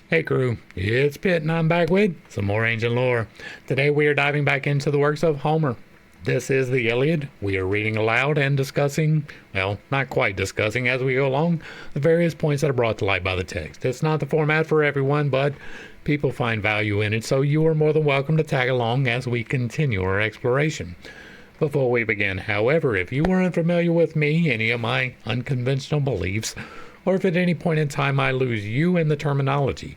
Hey crew, it's Pitt and I'm back with some more ancient lore. Today we are diving back into the works of Homer. This is the Iliad. We are reading aloud and discussing, well, not quite discussing as we go along, the various points that are brought to light by the text. It's not the format for everyone, but people find value in it, so you are more than welcome to tag along as we continue our exploration. Before we begin, however, if you are unfamiliar with me, any of my unconventional beliefs, or if at any point in time I lose you in the terminology,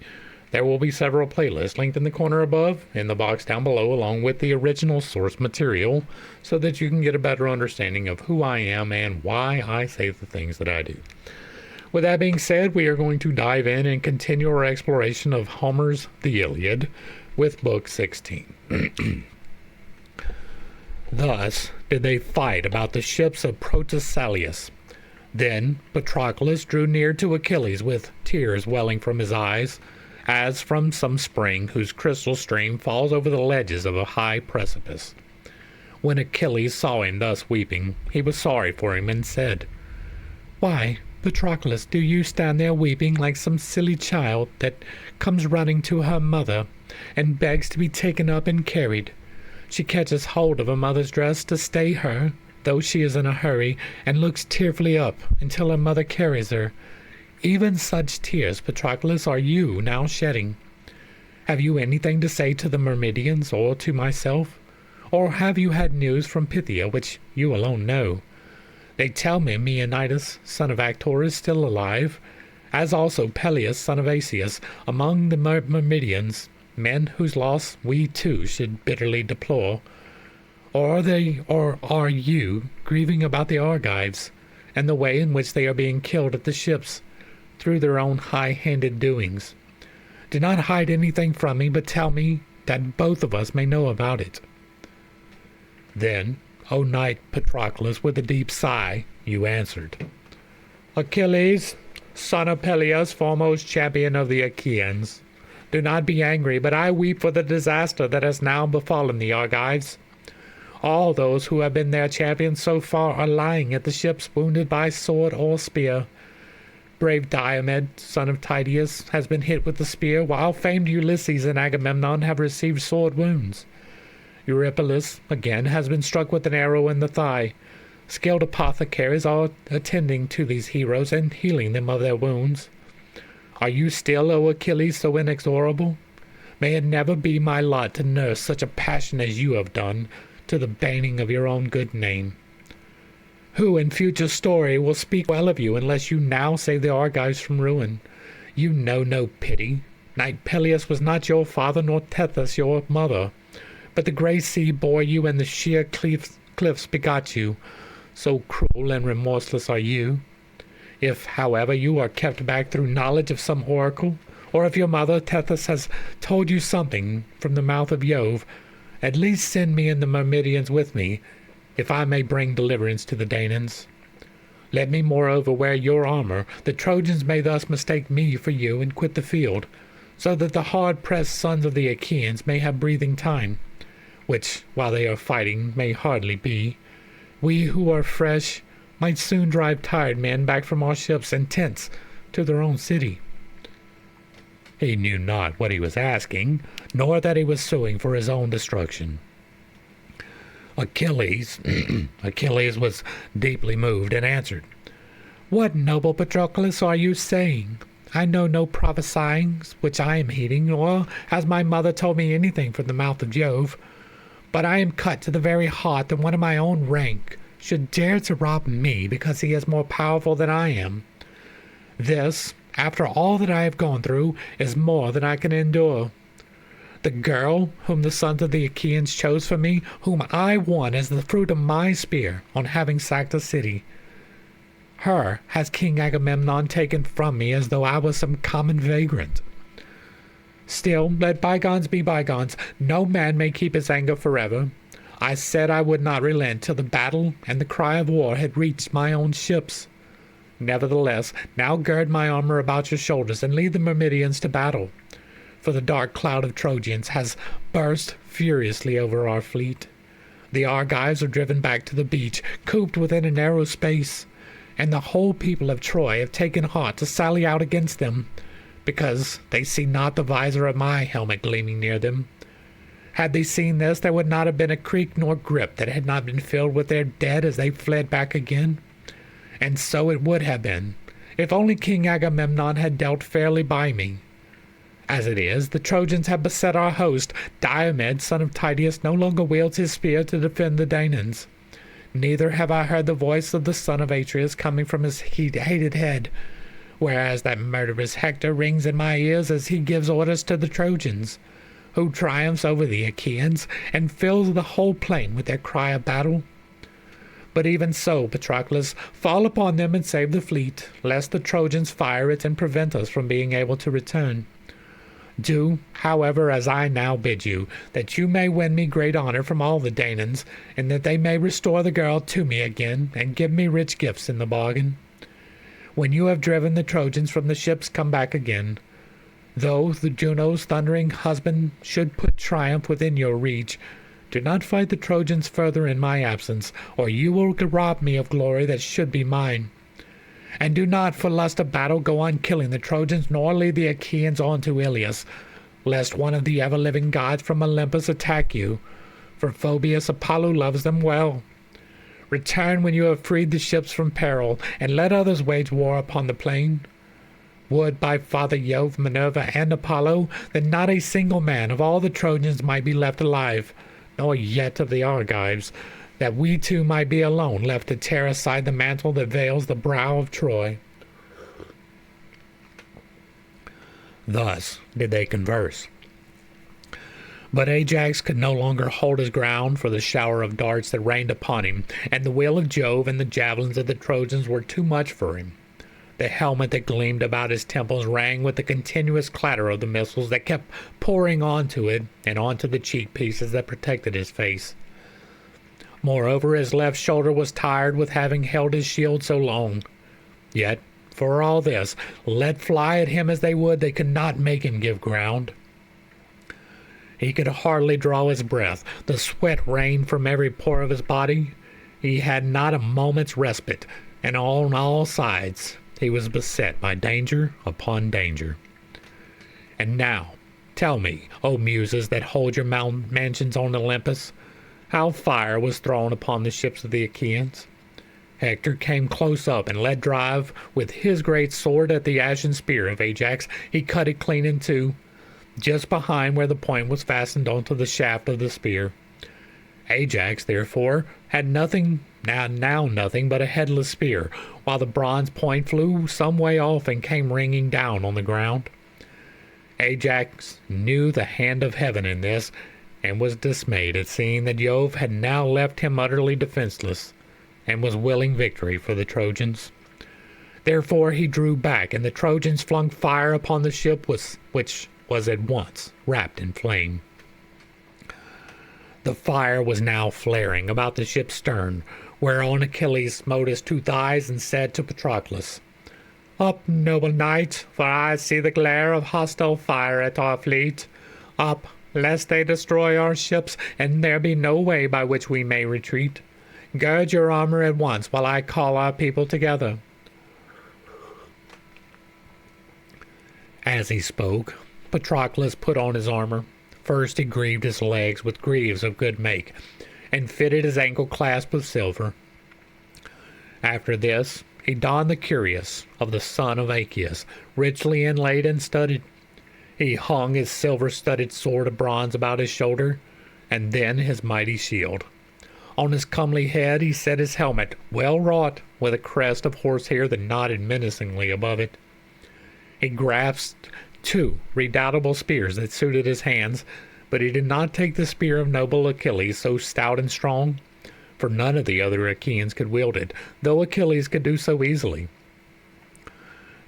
there will be several playlists linked in the corner above, in the box down below, along with the original source material, so that you can get a better understanding of who I am and why I say the things that I do. With that being said, we are going to dive in and continue our exploration of Homer's The Iliad with Book 16. Thus did they fight about the ships of Patroclus. Then Patroclus drew near to Achilles with tears welling from his eyes, as from some spring whose crystal stream falls over the ledges of a high precipice. When Achilles saw him thus weeping, he was sorry for him and said, "Why, Patroclus, do you stand there weeping like some silly child that comes running to her mother and begs to be taken up and carried? She catches hold of her mother's dress to stay her, though she is in a hurry, and looks tearfully up until her mother carries her. Even such tears, Patroclus, are you now shedding. Have you anything to say to the Myrmidons or to myself? Or have you had news from Pythia which you alone know? They tell me Leonidas, son of Actor, is still alive, as also Peleus, son of Asius, among the Myrmidons, men whose loss we too should bitterly deplore. Or are you grieving about the Argives, and the way in which they are being killed at the ships, through their own high-handed doings? Do not hide anything from me, but tell me, that both of us may know about it." Then, O knight Patroclus, with a deep sigh, you answered, "Achilles, son of Peleus, foremost champion of the Achaeans, do not be angry, but I weep for the disaster that has now befallen the Argives. All those who have been their champions so far are lying at the ships, wounded by sword or spear. Brave Diomed, son of Tydeus, has been hit with the spear, while famed Ulysses and Agamemnon have received sword wounds. Eurypylus, again, has been struck with an arrow in the thigh. Skilled apothecaries are attending to these heroes and healing them of their wounds. Are you still, O Achilles, so inexorable? May it never be my lot to nurse such a passion as you have done, to the baning of your own good name. Who in future story will speak well of you unless you now save the Argives from ruin? You know no pity. Knight Peleus was not your father, nor Tethys your mother, but the grey sea bore you, and the sheer cliffs begot you. So cruel and remorseless are you. If, however, you are kept back through knowledge of some oracle, or if your mother Tethys has told you something from the mouth of Jove, at least send me and the Myrmidons with me, if I may bring deliverance to the Danaans. Let me moreover wear your armor. The Trojans may thus mistake me for you and quit the field, so that the hard-pressed sons of the Achaeans may have breathing time, which, while they are fighting, may hardly be. We who are fresh might soon drive tired men back from our ships and tents to their own city." He knew not what he was asking, nor that he was suing for his own destruction. Achilles was deeply moved and answered, "What, noble Patroclus, are you saying? I know no prophesyings which I am heeding, nor has my mother told me anything from the mouth of Jove. But I am cut to the very heart that one of my own rank should dare to rob me because he is more powerful than I am. This, after all that I have gone through, is more than I can endure. The girl whom the sons of the Achaeans chose for me, whom I won as the fruit of my spear on having sacked a city, her has King Agamemnon taken from me as though I was some common vagrant. Still, let bygones be bygones. No man may keep his anger forever. I said I would not relent till the battle and the cry of war had reached my own ships. Nevertheless, now gird my armor about your shoulders and lead the Myrmidons to battle, for the dark cloud of Trojans has burst furiously over our fleet. The Argives are driven back to the beach, cooped within a narrow space, and the whole people of Troy have taken heart to sally out against them, because they see not the visor of my helmet gleaming near them. Had they seen this, there would not have been a creak nor grip that had not been filled with their dead as they fled back again. And so it would have been, if only King Agamemnon had dealt fairly by me. As it is, the Trojans have beset our host. Diomed, son of Tydeus, no longer wields his spear to defend the Danaans. Neither have I heard the voice of the son of Atreus coming from his hated head, whereas that murderous Hector rings in my ears as he gives orders to the Trojans, who triumphs over the Achaeans and fills the whole plain with their cry of battle. But even so, Patroclus, fall upon them and save the fleet, lest the Trojans fire it and prevent us from being able to return. Do, however, as I now bid you, that you may win me great honor from all the Danaans, and that they may restore the girl to me again, and give me rich gifts in the bargain. When you have driven the Trojans from the ships, come back again. Though the Juno's thundering husband should put triumph within your reach, do not fight the Trojans further in my absence, or you will rob me of glory that should be mine. And do not, for lust of battle, go on killing the Trojans, nor lead the Achaeans on to Iliad, lest one of the ever-living gods from Olympus attack you, for Phoebus Apollo loves them well. Return when you have freed the ships from peril, and let others wage war upon the plain. Would, by Father Jove, Minerva, and Apollo, that not a single man of all the Trojans might be left alive, nor yet of the Argives, that we two might be alone, left to tear aside the mantle that veils the brow of Troy. Thus did they converse. But Ajax could no longer hold his ground for the shower of darts that rained upon him, and the wheel of Jove and the javelins of the Trojans were too much for him. The helmet that gleamed about his temples rang with the continuous clatter of the missiles that kept pouring onto it and onto the cheek pieces that protected his face. Moreover, his left shoulder was tired with having held his shield so long. Yet, for all this, let fly at him as they would, they could not make him give ground. He could hardly draw his breath. The sweat rained from every pore of his body. He had not a moment's respite, and on all sides he was beset by danger upon danger. And now, tell me, O muses that hold your mansions on Olympus, how fire was thrown upon the ships of the Achaeans. Hector came close up and let drive with his great sword at the ashen spear of Ajax. He cut it clean in two, just behind where the point was fastened onto the shaft of the spear. Ajax, therefore, had nothing but a headless spear, while the bronze point flew some way off and came ringing down on the ground. Ajax knew the hand of heaven in this, and was dismayed at seeing that Jove had now left him utterly defenseless, and was willing victory for the Trojans. Therefore he drew back, and the Trojans flung fire upon the ship, which was at once wrapped in flame. The fire was now flaring about the ship's stern, whereon Achilles smote his two thighs and said to Patroclus, "Up, noble knight, for I see the glare of hostile fire at our fleet. Up, lest they destroy our ships, and there be no way by which we may retreat. Gird your armor at once, while I call our people together." As he spoke, Patroclus put on his armor. First he greaved his legs with greaves of good make, and fitted his ankle clasp with silver. After this, he donned the cuirass of the son of Achaeus, richly inlaid and studded. He hung his silver-studded sword of bronze about his shoulder, and then his mighty shield. On his comely head he set his helmet, well wrought, with a crest of horsehair that nodded menacingly above it. He grasped 2 redoubtable spears that suited his hands, but he did not take the spear of noble Achilles, so stout and strong, for none of the other Achaeans could wield it, though Achilles could do so easily.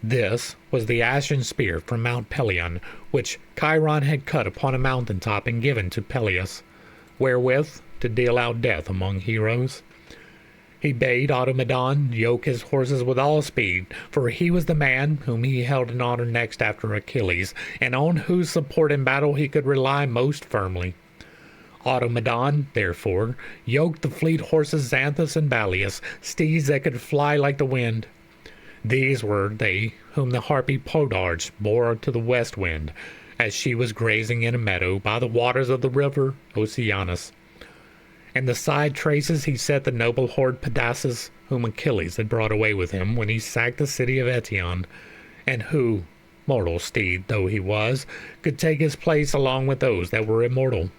This was the ashen spear from Mount Pelion, which Chiron had cut upon a mountain top and given to Peleus, wherewith to deal out death among heroes. He bade Automedon yoke his horses with all speed, for he was the man whom he held in honor next after Achilles, and on whose support in battle he could rely most firmly. Automedon, therefore, yoked the fleet horses Xanthus and Balius, steeds that could fly like the wind. These were they whom the harpy Podarge bore to the west wind, as she was grazing in a meadow by the waters of the river Oceanus. And the side traces he set the noble horde Pedasus, whom Achilles had brought away with him when he sacked the city of Eetion, and who, mortal steed though he was, could take his place along with those that were immortal.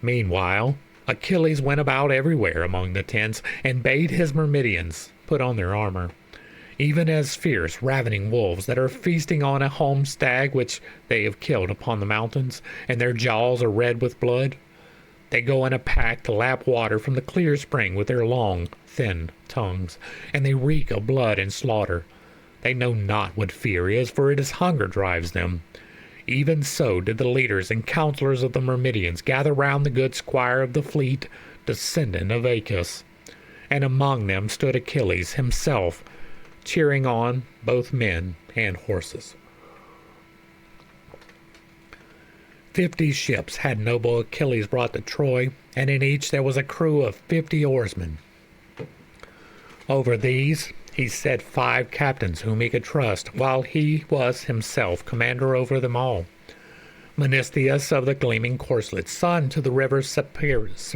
Meanwhile, Achilles went about everywhere among the tents, and bade his Myrmidons put on their armor, even as fierce ravening wolves that are feasting on a home stag which they have killed upon the mountains, and their jaws are red with blood. They go in a pack to lap water from the clear spring with their long, thin tongues, and they reek of blood and slaughter. They know not what fear is, for it is hunger drives them. Even so did the leaders and counselors of the Myrmidons gather round the good squire of the fleet, descendant of Aeacus. And among them stood Achilles himself, cheering on both men and horses. 50 ships had noble Achilles brought to Troy, and in each there was a crew of 50 oarsmen. Over these he set 5 captains whom he could trust, while he was himself commander over them all. Menestheus of the gleaming corslet, son to the river Sperchius,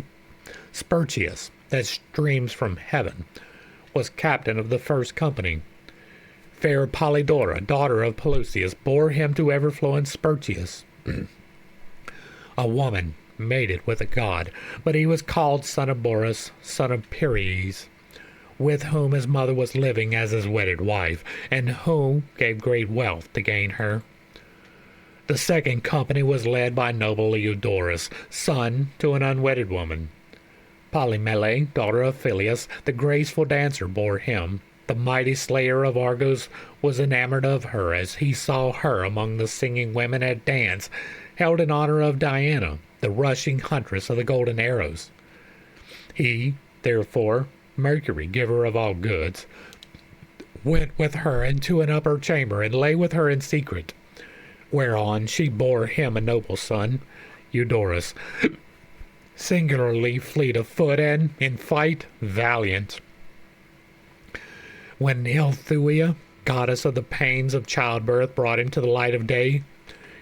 that streams from heaven, was captain of the first company. Fair Polydora, daughter of Pelusius, bore him to ever-flowing Sperchius. A woman mated with a god, but he was called son of Boreas, son of Peires, with whom his mother was living as his wedded wife, and who gave great wealth to gain her. The second company was led by noble Eudorus, son to an unwedded woman. Polymele, daughter of Phyleus, the graceful dancer, bore him. The mighty slayer of Argos was enamored of her as he saw her among the singing women at dance held in honor of Diana, the rushing huntress of the golden arrows. He, therefore, Mercury, giver of all goods, went with her into an upper chamber and lay with her in secret, whereon she bore him a noble son, Eudorus, singularly fleet of foot and, in fight, valiant. When Ilthuia, goddess of the pains of childbirth, brought him to the light of day,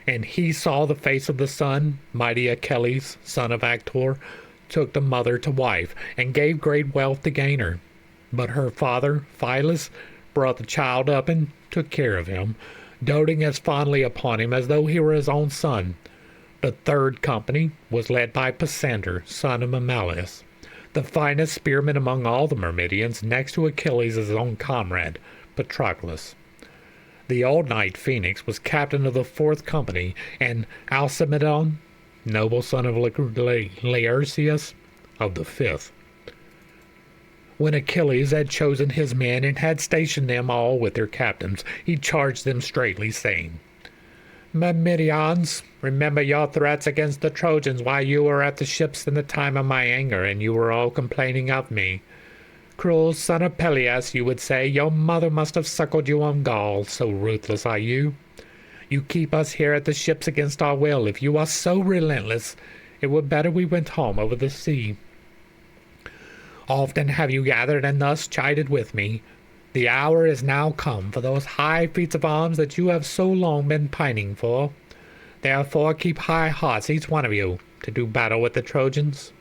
and he saw the face of the sun, mighty Achilles, son of Actor, took the mother to wife, and gave great wealth to gain her. But her father, Phyleus, brought the child up and took care of him, doting as fondly upon him as though he were his own son. The third company was led by Pisander, son of Mamalius, the finest spearman among all the Myrmidons, next to Achilles his own comrade, Patroclus. The old knight Phoenix was captain of the fourth company, and Alcimedon, noble son of Laertius, of the fifth. When Achilles had chosen his men and had stationed them all with their captains, he charged them straightly, saying, Myrmidons, remember your threats against the Trojans while you were at the ships in the time of my anger, and you were all complaining of me. Cruel son of Peleus, you would say, your mother must have suckled you on gall, so ruthless are you. You keep us here at the ships against our will. If you are so relentless, it were better we went home over the sea. Often have you gathered and thus chided with me. The hour is now come for those high feats of arms that you have so long been pining for. Therefore keep high hearts, each one of you, to do battle with the Trojans.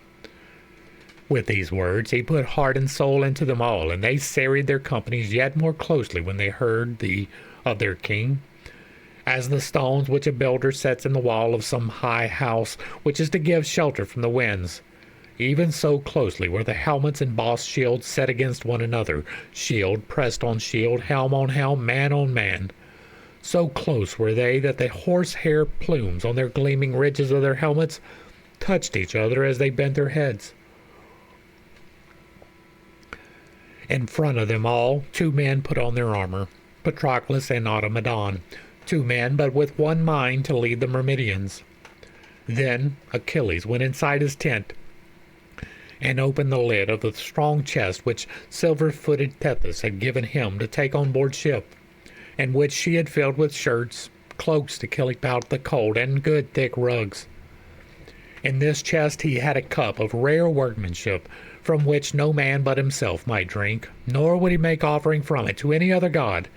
With these words he put heart and soul into them all, and they serried their companies yet more closely when they heard of their king. As the stones which a builder sets in the wall of some high house, which is to give shelter from the winds, even so closely were the helmets and bossed shields set against one another, shield pressed on shield, helm on helm, man on man. So close were they that the horsehair plumes on their gleaming ridges of their helmets touched each other as they bent their heads. In front of them all, 2 men put on their armor, Patroclus and Automedon, 2 men, but with one mind to lead the Myrmidons. Then Achilles went inside his tent and opened the lid of the strong chest which silver-footed Tethys had given him to take on board ship, and which she had filled with shirts, cloaks to keep out the cold, and good thick rugs. In this chest he had a cup of rare workmanship, from which no man but himself might drink, nor would he make offering from it to any other god,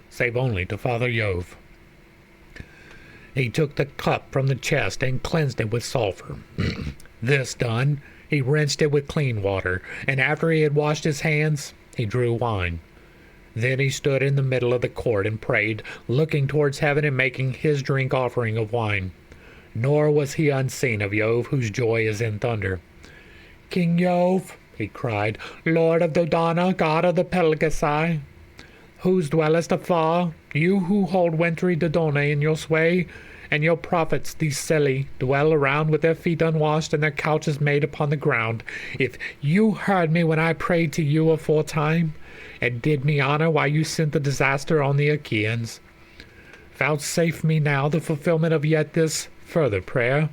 save only to Father Jove. He took the cup from the chest and cleansed it with sulphur. This done, he rinsed it with clean water, and after he had washed his hands, he drew wine. Then he stood in the middle of the court and prayed, looking towards heaven and making his drink offering of wine. Nor was he unseen of Jove, whose joy is in thunder. "King Jove," he cried, "Lord of Dodona, god of the Peloponnesus, whose dwellest afar, you who hold wintry Dodona in your sway, and your prophets, these Selli, dwell around with their feet unwashed and their couches made upon the ground, if you heard me when I prayed to you aforetime, and did me honor while you sent the disaster on the Achaeans, vouchsafe me now the fulfillment of yet this further prayer.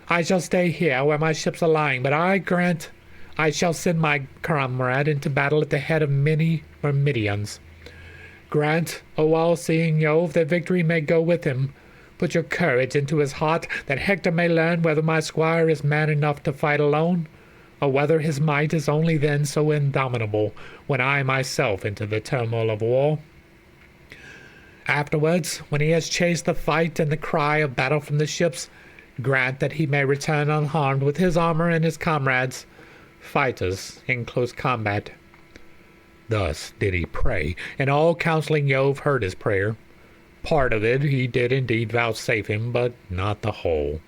I shall stay here where my ships are lying, but I grant I shall send my comrade into battle at the head of many Myrmidons. Grant, O all-seeing Jove, that victory may go with him. Put your courage into his heart, that Hector may learn whether my squire is man enough to fight alone, or whether his might is only then so indomitable when I myself enter the turmoil of war. Afterwards, when he has chased the fight and the cry of battle from the ships, grant that he may return unharmed with his armor and his comrades, fighters in close combat." Thus did he pray, and all counseling Jove heard his prayer. Part of it he did indeed vouchsafe him, but not the whole.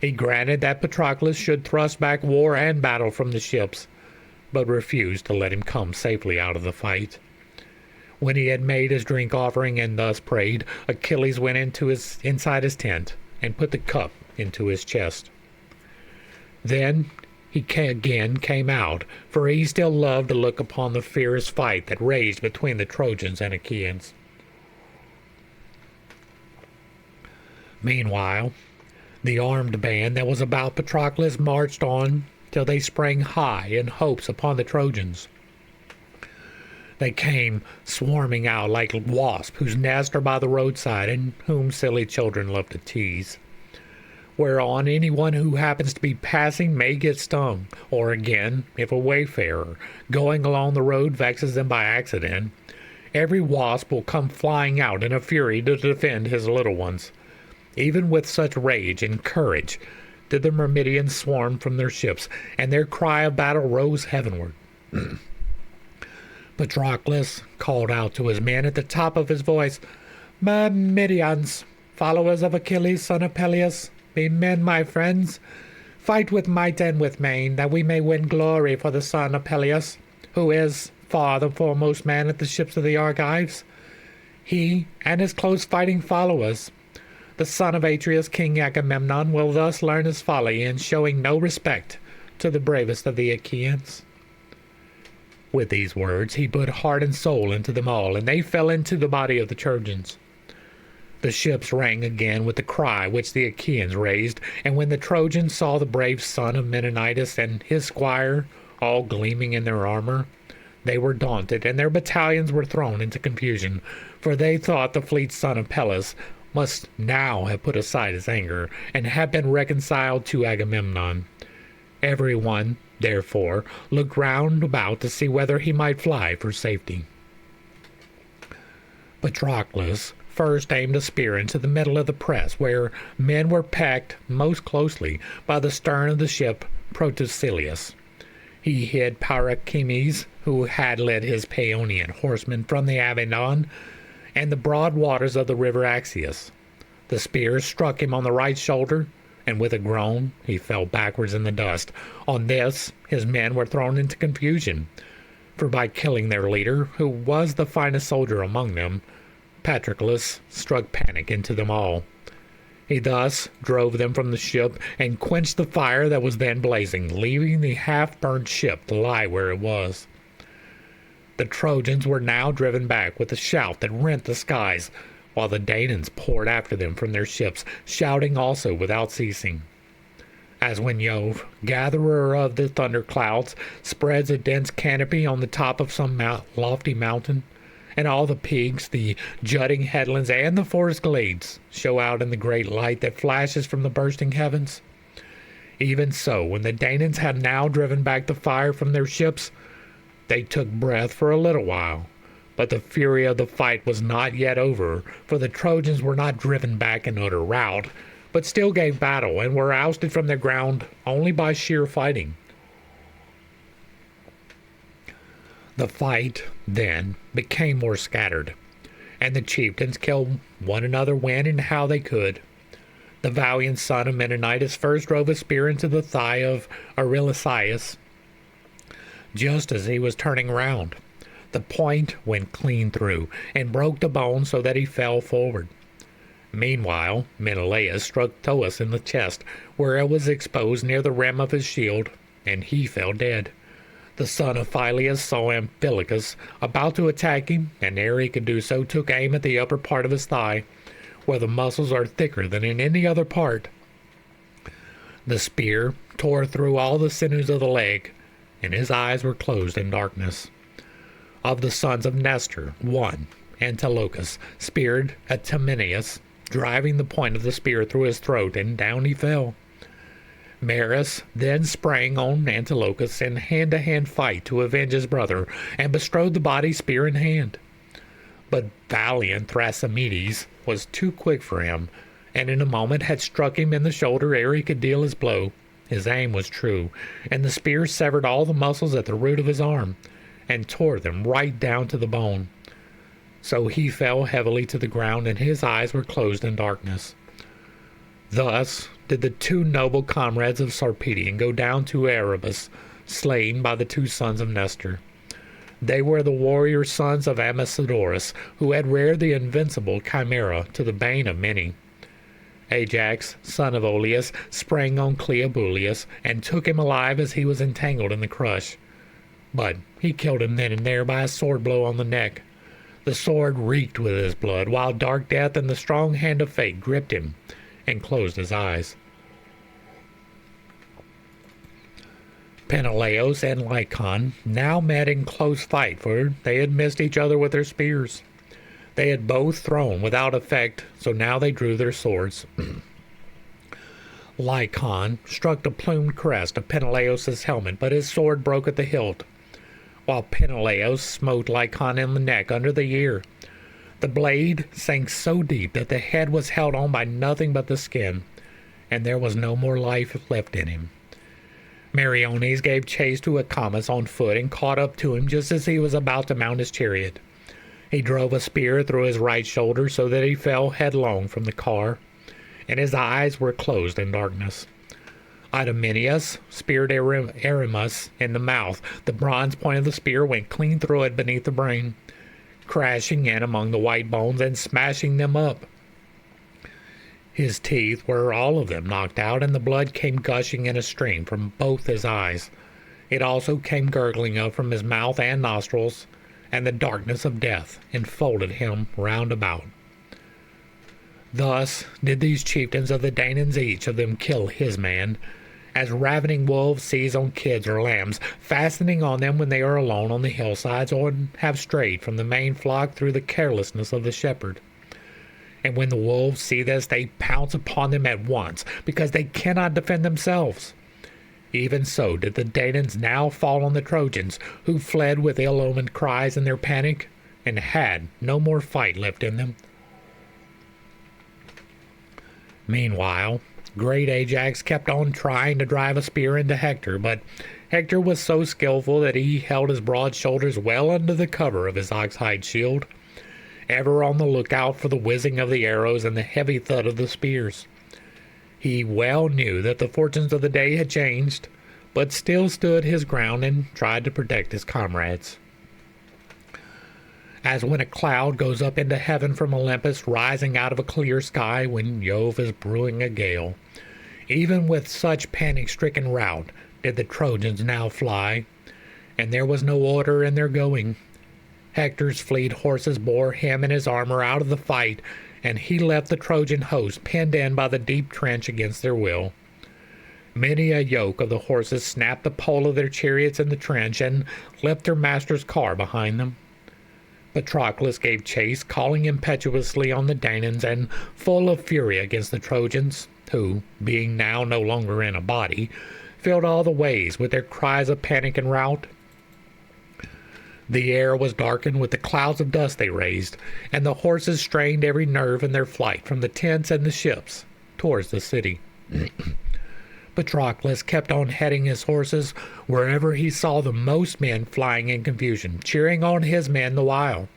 He granted that Patroclus should thrust back war and battle from the ships, but refused to let him come safely out of the fight. When he had made his drink offering and thus prayed, Achilles went inside his tent and put the cup into his chest. Then he again came out, for he still loved to look upon the fierce fight that raged between the Trojans and Achaeans. Meanwhile, the armed band that was about Patroclus marched on till they sprang high in hopes upon the Trojans. They came swarming out like wasps whose nests are by the roadside and whom silly children love to tease, whereon anyone who happens to be passing may get stung, or again, if a wayfarer going along the road vexes them by accident, every wasp will come flying out in a fury to defend his little ones. Even with such rage and courage did the Myrmidons swarm from their ships, and their cry of battle rose heavenward. Patroclus called out to his men at the top of his voice, "Myrmidons, followers of Achilles, son of Peleus, be men, my friends. Fight with might and with main, that we may win glory for the son of Peleus, who is far the foremost man at the ships of the Argives. He and his close fighting followers, the son of Atreus, King Agamemnon, will thus learn his folly in showing no respect to the bravest of the Achaeans." With these words he put heart and soul into them all, and they fell into the body of the Trojans. The ships rang again with the cry which the Achaeans raised, and when the Trojans saw the brave son of Menenidas and his squire all gleaming in their armor, they were daunted, and their battalions were thrown into confusion, for they thought the fleet son of Peleus must now have put aside his anger, and have been reconciled to Agamemnon. Every one, therefore, looked round about to see whether he might fly for safety. Patroclus first aimed a spear into the middle of the press, where men were packed most closely by the stern of the ship Patroclus. He hid Patroclus, who had led his Paeonian horsemen from the Avedon and the broad waters of the river Axius. The spear struck him on the right shoulder, and with a groan he fell backwards in the dust. On this his men were thrown into confusion, for by killing their leader, who was the finest soldier among them, Patroclus struck panic into them all. He thus drove them from the ship and quenched the fire that was then blazing, leaving the half-burnt ship to lie where it was. The Trojans were now driven back with a shout that rent the skies, while the Danaans poured after them from their ships, shouting also without ceasing. As when Jove, gatherer of the thunder clouds, spreads a dense canopy on the top of some lofty mountain, and all the peaks, the jutting headlands, and the forest glades show out in the great light that flashes from the bursting heavens, Even so, when the Danaans had now driven back the fire from their ships, they took breath for a little while. But the fury of the fight was not yet over, for the Trojans were not driven back in utter rout, but still gave battle and were ousted from their ground only by sheer fighting. The fight, then, became more scattered, and the chieftains killed one another when and how they could. The valiant son of Menenitus first drove a spear into the thigh of Aurelius, just as he was turning round. The point went clean through, and broke the bone so that he fell forward. Meanwhile, Menelaus struck Thoas in the chest, where it was exposed near the rim of his shield, and he fell dead. The son of Phyleus saw Amphilochus about to attack him, and ere he could do so, took aim at the upper part of his thigh, where the muscles are thicker than in any other part. The spear tore through all the sinews of the leg, and his eyes were closed in darkness. Of the sons of Nestor, one, Antilochus, speared at Timenius, driving the point of the spear through his throat, and down he fell. Maris then sprang on Antilochus in hand-to-hand fight to avenge his brother, and bestrode the body spear in hand. But valiant Thrasymedes was too quick for him, and in a moment had struck him in the shoulder ere he could deal his blow. His aim was true, and the spear severed all the muscles at the root of his arm, and tore them right down to the bone. So he fell heavily to the ground, and his eyes were closed in darkness. Thus did the two noble comrades of Sarpedion go down to Erebus, slain by the two sons of Nestor. They were the warrior sons of Amicidorus, who had reared the invincible Chimera to the bane of many. Ajax, son of Oileus, sprang on Cleobulus, and took him alive as he was entangled in the crush. But he killed him then and there by a sword blow on the neck. The sword reeked with his blood, while dark death and the strong hand of fate gripped him and closed his eyes. Peneleos and Lycon now met in close fight, for they had missed each other with their spears. They had both thrown without effect, so now they drew their swords. Lycon struck the plumed crest of Peneleos' helmet, but his sword broke at the hilt, while Peneleos smote Lycon in the neck under the ear. The blade sank so deep that the head was held on by nothing but the skin, and there was no more life left in him. Meriones gave chase to Acamas on foot and caught up to him just as he was about to mount his chariot. He drove a spear through his right shoulder so that he fell headlong from the car, and his eyes were closed in darkness. Idomeneus speared Eremus in the mouth. The bronze point of the spear went clean through it beneath the brain, crashing in among the white bones and smashing them up. His teeth were all of them knocked out, and the blood came gushing in a stream from both his eyes. It also came gurgling up from his mouth and nostrils, and the darkness of death enfolded him round about. Thus did these chieftains of the Danaans each of them kill his man, as ravening wolves seize on kids or lambs, fastening on them when they are alone on the hillsides or have strayed from the main flock through the carelessness of the shepherd. And when the wolves see this, they pounce upon them at once, because they cannot defend themselves. Even so did the Danaans now fall on the Trojans, who fled with ill-omened cries in their panic, and had no more fight left in them. Meanwhile, great Ajax kept on trying to drive a spear into Hector, but Hector was so skillful that he held his broad shoulders well under the cover of his ox-hide shield, ever on the lookout for the whizzing of the arrows and the heavy thud of the spears. He well knew that the fortunes of the day had changed, but still stood his ground and tried to protect his comrades. As when a cloud goes up into heaven from Olympus, rising out of a clear sky when Jove is brewing a gale, even with such panic-stricken rout did the Trojans now fly, and there was no order in their going. Hector's fleet horses bore him and his armor out of the fight, and he left the Trojan host penned in by the deep trench against their will. Many a yoke of the horses snapped the pole of their chariots in the trench and left their master's car behind them. Patroclus gave chase, calling impetuously on the Danaans and full of fury against the Trojans, who, being now no longer in a body, filled all the ways with their cries of panic and rout. The air was darkened with the clouds of dust they raised, and the horses strained every nerve in their flight from the tents and the ships towards the city. Patroclus kept on heading his horses wherever he saw the most men flying in confusion, cheering on his men the while.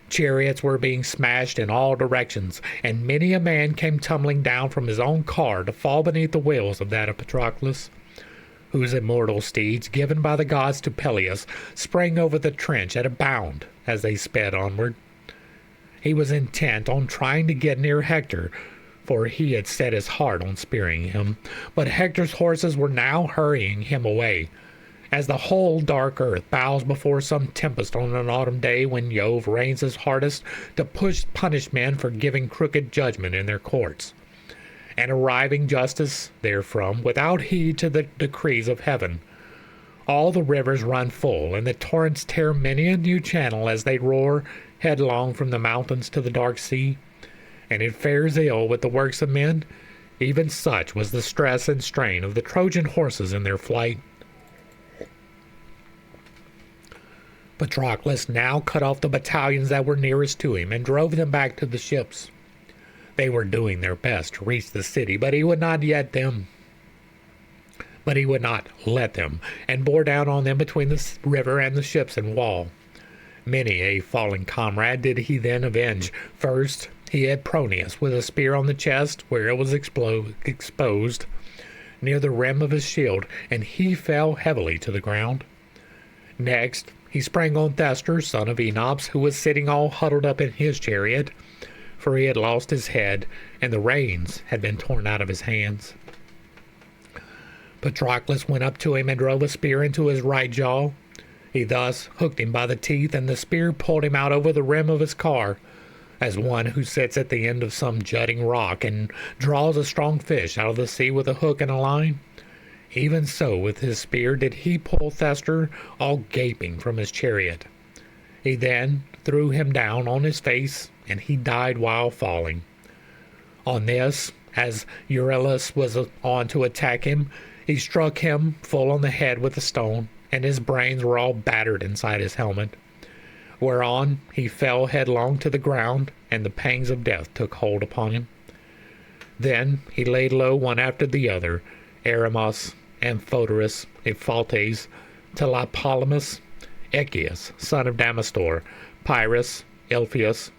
Chariots were being smashed in all directions, and many a man came tumbling down from his own car to fall beneath the wheels of that of Patroclus, whose immortal steeds, given by the gods to Peleus, sprang over the trench at a bound as they sped onward. He was intent on trying to get near Hector, for he had set his heart on spearing him, but Hector's horses were now hurrying him away, as the whole dark earth bows before some tempest on an autumn day when Jove rains his hardest to punish men for giving crooked judgment in their courts, and arriving justice therefrom without heed to the decrees of heaven. All the rivers run full, and the torrents tear many a new channel as they roar headlong from the mountains to the dark sea, and it fares ill with the works of men. Even such was the stress and strain of the Trojan horses in their flight. Patroclus now cut off the battalions that were nearest to him and drove them back to the ships. They were doing their best to reach the city, but he would not let them, and bore down on them between the river and the ships and wall. Many a fallen comrade did he then avenge. First, he had Proneus with a spear on the chest, where it was exposed near the rim of his shield, and he fell heavily to the ground. Next, he sprang on Thestor, son of Enops, who was sitting all huddled up in his chariot, for he had lost his head, and the reins had been torn out of his hands. Patroclus went up to him and drove a spear into his right jaw. He thus hooked him by the teeth, and the spear pulled him out over the rim of his car, as one who sits at the end of some jutting rock and draws a strong fish out of the sea with a hook and a line. Even so with his spear did he pull Thestor, all gaping, from his chariot. He then threw him down on his face, and he died while falling. On this, as Euryalus was on to attack him, he struck him full on the head with a stone, and his brains were all battered inside his helmet, whereon he fell headlong to the ground, and the pangs of death took hold upon him. Then he laid low one after the other, Eremos, Amphoterus, Ephaltes, Tlepolemus, Echius, son of Damastor, Pyrrhus, Ilpheus,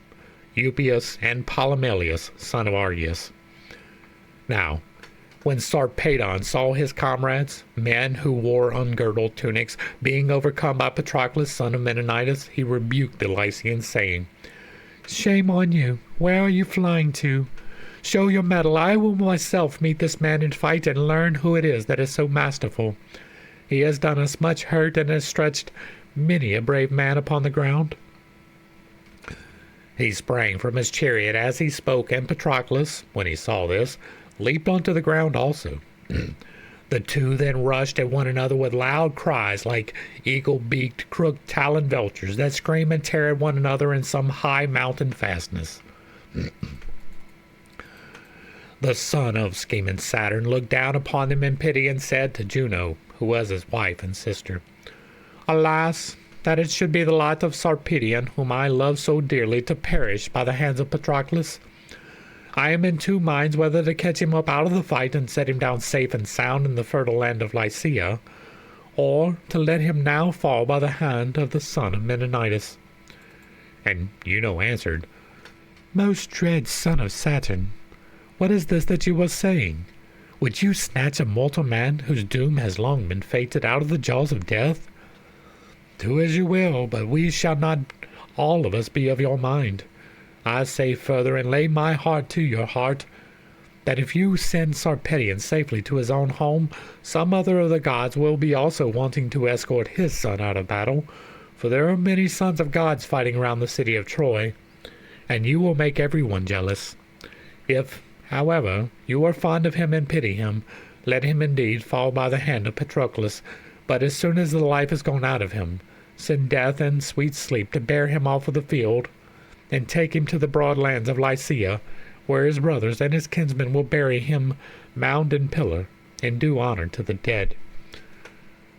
Eupius, and Polymelius, son of Argeus. Now, when Sarpedon saw his comrades, men who wore ungirdled tunics, being overcome by Patroclus, son of Menenidas, he rebuked the Lycians, saying, "Shame on you! Where are you flying to? Show your mettle. I will myself meet this man in fight and learn who it is that is so masterful. He has done us much hurt and has stretched many a brave man upon the ground." He sprang from his chariot as he spoke, and Patroclus, when he saw this, leaped onto the ground also. The two then rushed at one another with loud cries like eagle-beaked, crook-taloned vultures that scream and tear at one another in some high mountain fastness. The son of scheming Saturn looked down upon them in pity and said to Juno, who was his wife and sister, "Alas, that it should be the lot of Sarpedion, whom I love so dearly, to perish by the hands of Patroclus. I am in two minds whether to catch him up out of the fight and set him down safe and sound in the fertile land of Lycia, or to let him now fall by the hand of the son of Menenidas." And Juno answered, "Most dread son of Saturn, what is this that you were saying? Would you snatch a mortal man whose doom has long been fated out of the jaws of death? Do as you will, but we shall not all of us be of your mind. I say further, and lay my heart to your heart, that if you send Sarpedion safely to his own home, some other of the gods will be also wanting to escort his son out of battle, for there are many sons of gods fighting around the city of Troy, and you will make everyone jealous. If, however, you are fond of him and pity him, let him indeed fall by the hand of Patroclus, but as soon as the life is gone out of him, send death and sweet sleep to bear him off of the field, and take him to the broad lands of Lycia, where his brothers and his kinsmen will bury him mound and pillar, and do honor to the dead."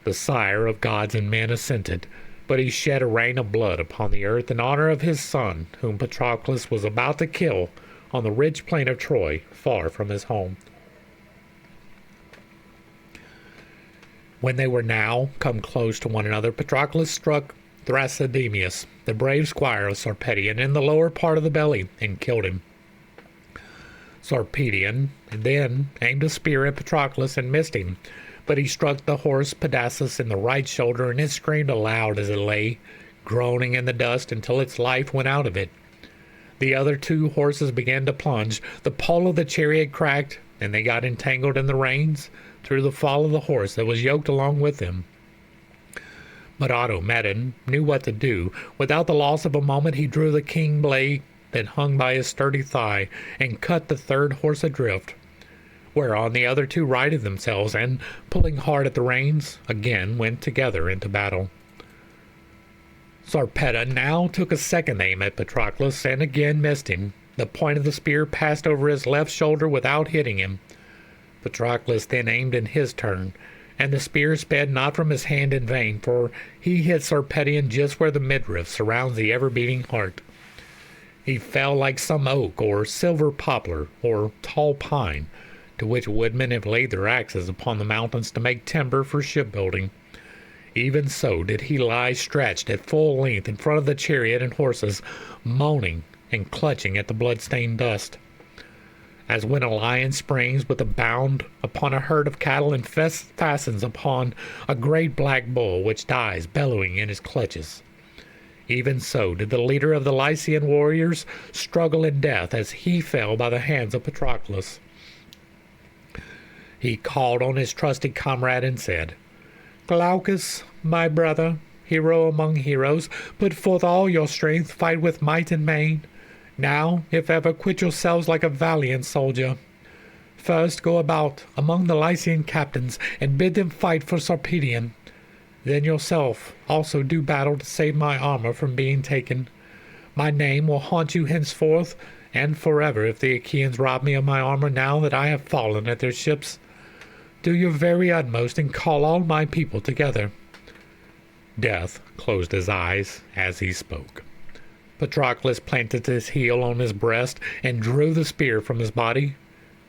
The sire of gods and men assented, but he shed a rain of blood upon the earth in honor of his son, whom Patroclus was about to kill on the rich plain of Troy, far from his home. When they were now come close to one another, Patroclus struck Thrasydemius, the brave squire of Sarpedion, in the lower part of the belly, and killed him. Sarpedion then aimed a spear at Patroclus and missed him, but he struck the horse Pedasus in the right shoulder, and it screamed aloud as it lay, groaning in the dust until its life went out of it. The other two horses began to plunge. The pole of the chariot cracked, and they got entangled in the reins through the fall of the horse that was yoked along with them. But Automedon knew what to do. Without the loss of a moment, he drew the keen blade that hung by his sturdy thigh, and cut the third horse adrift, whereon the other two righted themselves, and, pulling hard at the reins, again went together into battle. Sarpeda now took a second aim at Patroclus, and again missed him. The point of the spear passed over his left shoulder without hitting him. Patroclus then aimed in his turn, and the spear sped not from his hand in vain, for he hit Sarpedion just where the midriff surrounds the ever-beating heart. He fell like some oak, or silver poplar, or tall pine, to which woodmen have laid their axes upon the mountains to make timber for shipbuilding. Even so did he lie stretched at full length in front of the chariot and horses, moaning and clutching at the blood-stained dust. As when a lion springs with a bound upon a herd of cattle and fastens upon a great black bull which dies bellowing in his clutches. Even so did the leader of the Lycian warriors struggle in death as he fell by the hands of Patroclus. He called on his trusty comrade and said, "Glaucus, my brother, hero among heroes, put forth all your strength, fight with might and main. Now, if ever, quit yourselves like a valiant soldier. First go about among the Lycian captains, and bid them fight for Sarpedion. Then yourself also do battle to save my armor from being taken. My name will haunt you henceforth and forever if the Achaeans rob me of my armor now that I have fallen at their ships. Do your very utmost and call all my people together." Death closed his eyes as he spoke. Patroclus planted his heel on his breast and drew the spear from his body,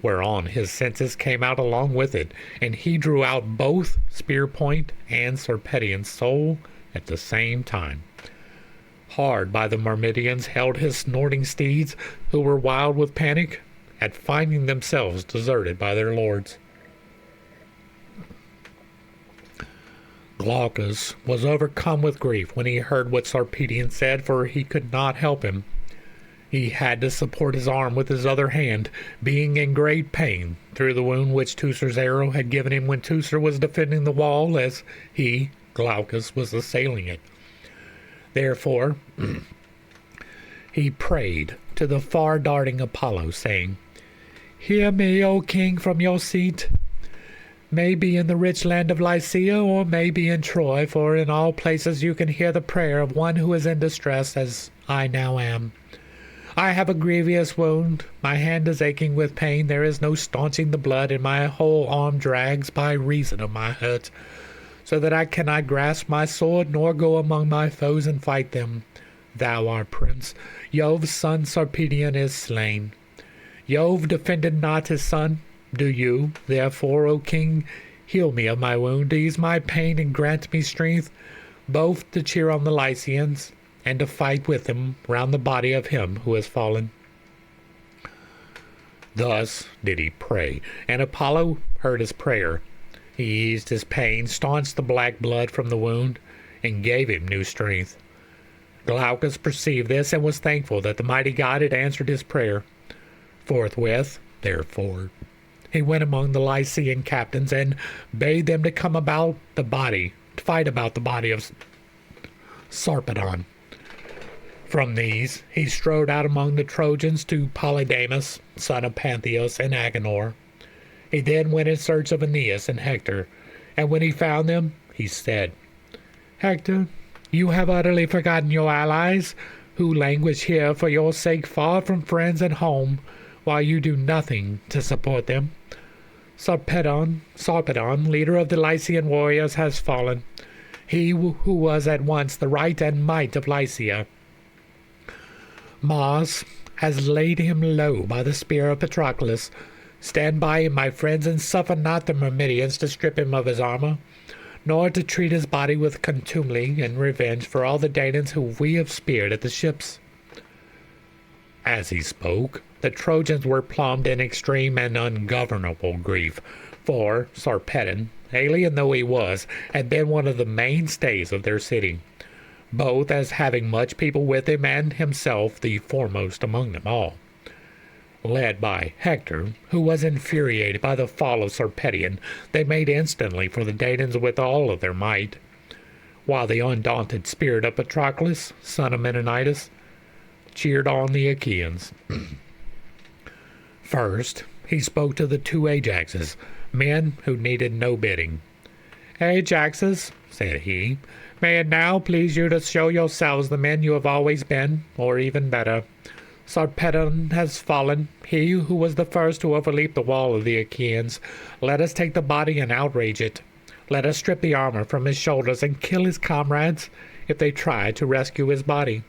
whereon his senses came out along with it, and he drew out both spear point and Sarpedion's soul at the same time. Hard by the Myrmidons held his snorting steeds, who were wild with panic at finding themselves deserted by their lords. Glaucus was overcome with grief when he heard what Sarpedion said, for he could not help him. He had to support his arm with his other hand, being in great pain through the wound which Teucer's arrow had given him when Teucer was defending the wall as he, Glaucus, was assailing it. Therefore, he prayed to the far-darting Apollo, saying, "Hear me, O king, from your seat. May be in the rich land of Lycia, or may be in Troy, for in all places you can hear the prayer of one who is in distress, as I now am. I have a grievous wound. My hand is aching with pain. There is no staunching the blood, and my whole arm drags by reason of my hurt, so that I cannot grasp my sword, nor go among my foes and fight them. Thou art prince. Jove's son Sarpedion is slain. Jove defended not his son. Do you, therefore, O king, heal me of my wound, ease my pain, and grant me strength, both to cheer on the Lycians, and to fight with them round the body of him who has fallen." Thus did he pray, and Apollo heard his prayer. He eased his pain, staunched the black blood from the wound, and gave him new strength. Glaucus perceived this, and was thankful that the mighty god had answered his prayer. Forthwith, therefore, he went among the Lycian captains, and bade them to come about the body, to fight about the body of Sarpedon. From these he strode out among the Trojans to Polydamas, son of Pantheus, and Agenor. He then went in search of Aeneas and Hector, and when he found them, he said, "Hector, you have utterly forgotten your allies, who languish here for your sake far from friends and home, while you do nothing to support them. Sarpedon, leader of the Lycian warriors, has fallen. He who was at once the right and might of Lycia. Mars has laid him low by the spear of Patroclus. Stand by him, my friends, and suffer not the Myrmidons to strip him of his armor, nor to treat his body with contumely and revenge for all the Danaans whom we have speared at the ships." As he spoke, the Trojans were plumbed in extreme and ungovernable grief, for Sarpedon, alien though he was, had been one of the mainstays of their city, both as having much people with him and himself the foremost among them all. Led by Hector, who was infuriated by the fall of Sarpedion, they made instantly for the Danaans with all of their might, while the undaunted spirit of Patroclus, son of Menenidas, cheered on the Achaeans. First, he spoke to the two Ajaxes, men who needed no bidding. "Ajaxes," said he, "may it now please you to show yourselves the men you have always been, or even better. Sarpedon has fallen, he who was the first to overleap the wall of the Achaeans. Let us take the body and outrage it. Let us strip the armor from his shoulders and kill his comrades if they try to rescue his body."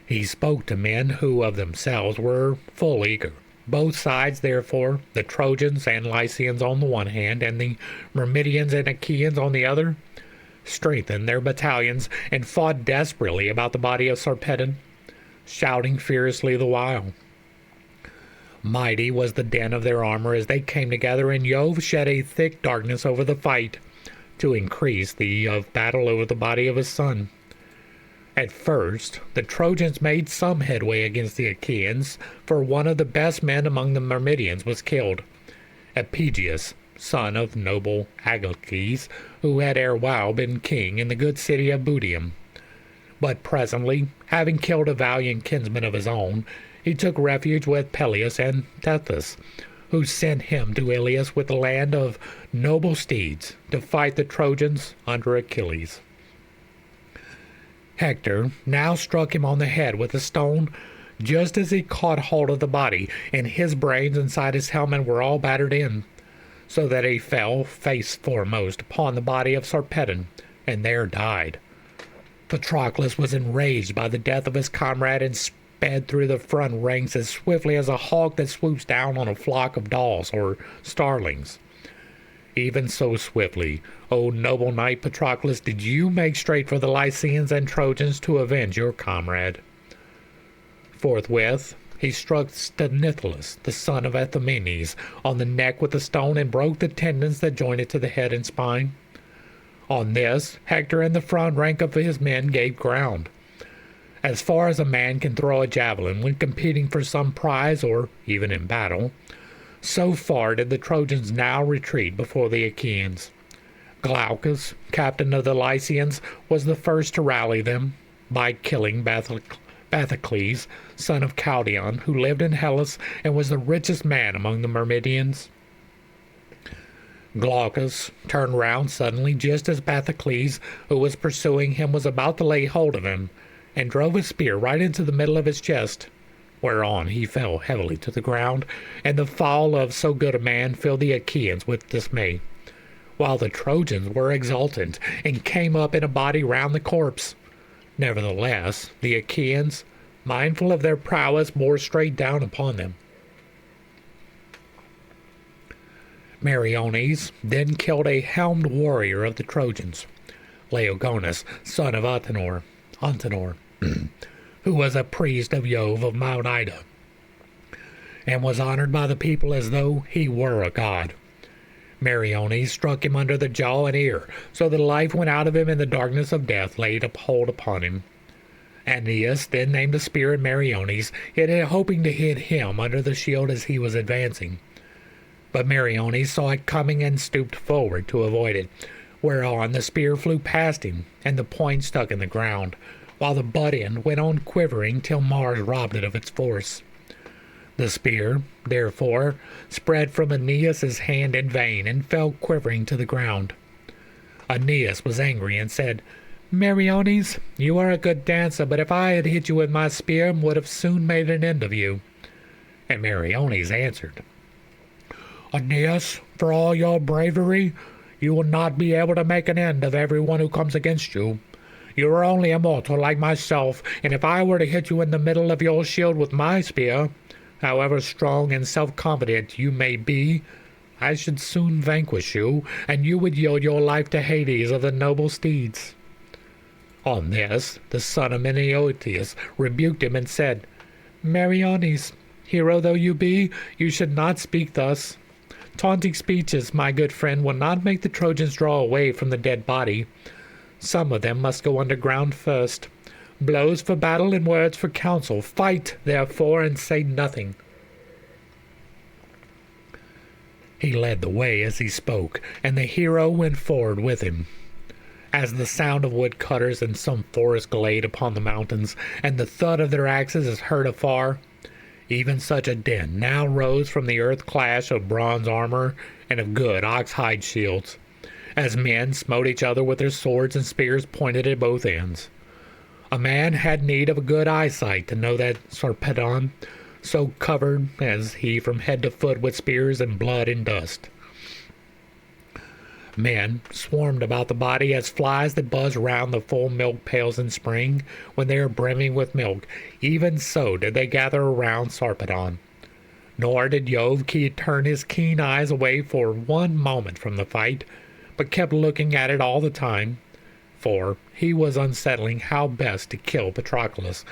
He spoke to men who of themselves were full eager. Both sides, therefore, the Trojans and Lycians on the one hand, and the Myrmidons and Achaeans on the other, strengthened their battalions and fought desperately about the body of Sarpedon, shouting fiercely the while. Mighty was the din of their armor as they came together, and Jove shed a thick darkness over the fight, to increase the of battle over the body of his son. At first, the Trojans made some headway against the Achaeans, for one of the best men among the Myrmidons was killed, Epigeus, son of noble Agilces, who had erewhile been king in the good city of Budium. But presently, having killed a valiant kinsman of his own, he took refuge with Peleus and Tethys, who sent him to Iliad with the land of noble steeds to fight the Trojans under Achilles. Hector now struck him on the head with a stone just as he caught hold of the body, and his brains inside his helmet were all battered in, so that he fell face foremost upon the body of Sarpedon, and there died. Patroclus was enraged by the death of his comrade and sped through the front ranks as swiftly as a hawk that swoops down on a flock of daws or starlings. Even so swiftly, O noble knight Patroclus, did you make straight for the Lycians and Trojans to avenge your comrade. Forthwith he struck Stenithilus, the son of Ephimenes, on the neck with a stone and broke the tendons that joined it to the head and spine. On this, Hector and the front rank of his men gave ground. As far as a man can throw a javelin when competing for some prize or even in battle, so far did the Trojans now retreat before the Achaeans. Glaucus, captain of the Lycians, was the first to rally them by killing Patroclus, son of Caldion, who lived in Hellas and was the richest man among the Myrmidons. Glaucus turned round suddenly just as Patroclus, who was pursuing him, was about to lay hold of him, and drove his spear right into the middle of his chest, whereon he fell heavily to the ground, and the fall of so good a man filled the Achaeans with dismay, while the Trojans were exultant and came up in a body round the corpse. Nevertheless, the Achaeans, mindful of their prowess, bore straight down upon them. Meriones then killed a helmed warrior of the Trojans, Laogonus, son of Antenor, who was a priest of Jove of Mount Ida, and was honored by the people as though he were a god. Meriones struck him under the jaw and ear, so that life went out of him, and the darkness of death laid a hold upon him. Aeneas then named a spear at Meriones, hoping to hit him under the shield as he was advancing. But Meriones saw it coming and stooped forward to avoid it, whereon the spear flew past him, and the point stuck in the ground, while the butt end went on quivering till Mars robbed it of its force. The spear, therefore, spread from Aeneas's hand in vain, and fell quivering to the ground. Aeneas was angry and said, Meriones, you are a good dancer, but if I had hit you with my spear, would have soon made an end of you. And Meriones answered, Aeneas, for all your bravery, you will not be able to make an end of everyone who comes against you. You are only a mortal like myself, and if I were to hit you in the middle of your shield with my spear, however strong and self-confident you may be, I should soon vanquish you, and you would yield your life to Hades of the noble steeds. On this, the son of Menœtius rebuked him and said, Meriones, hero though you be, you should not speak thus. Taunting speeches, my good friend, will not make the Trojans draw away from the dead body. Some of them must go underground first. Blows for battle and words for counsel. Fight, therefore, and say nothing. He led the way as he spoke, and the hero went forward with him. As the sound of woodcutters in some forest glade upon the mountains, and the thud of their axes is heard afar, even such a din now rose from the earth clash of bronze armor and of good ox-hide shields, as men smote each other with their swords and spears pointed at both ends. A man had need of a good eyesight to know that Sarpedon, so covered as he from head to foot with spears and blood and dust. Men swarmed about the body as flies that buzz round the full milk pails in spring when they are brimming with milk. Even so did they gather around Sarpedon. Nor did Jove turn his keen eyes away for one moment from the fight, but kept looking at it all the time, for he was unsettling how best to kill Patroclus,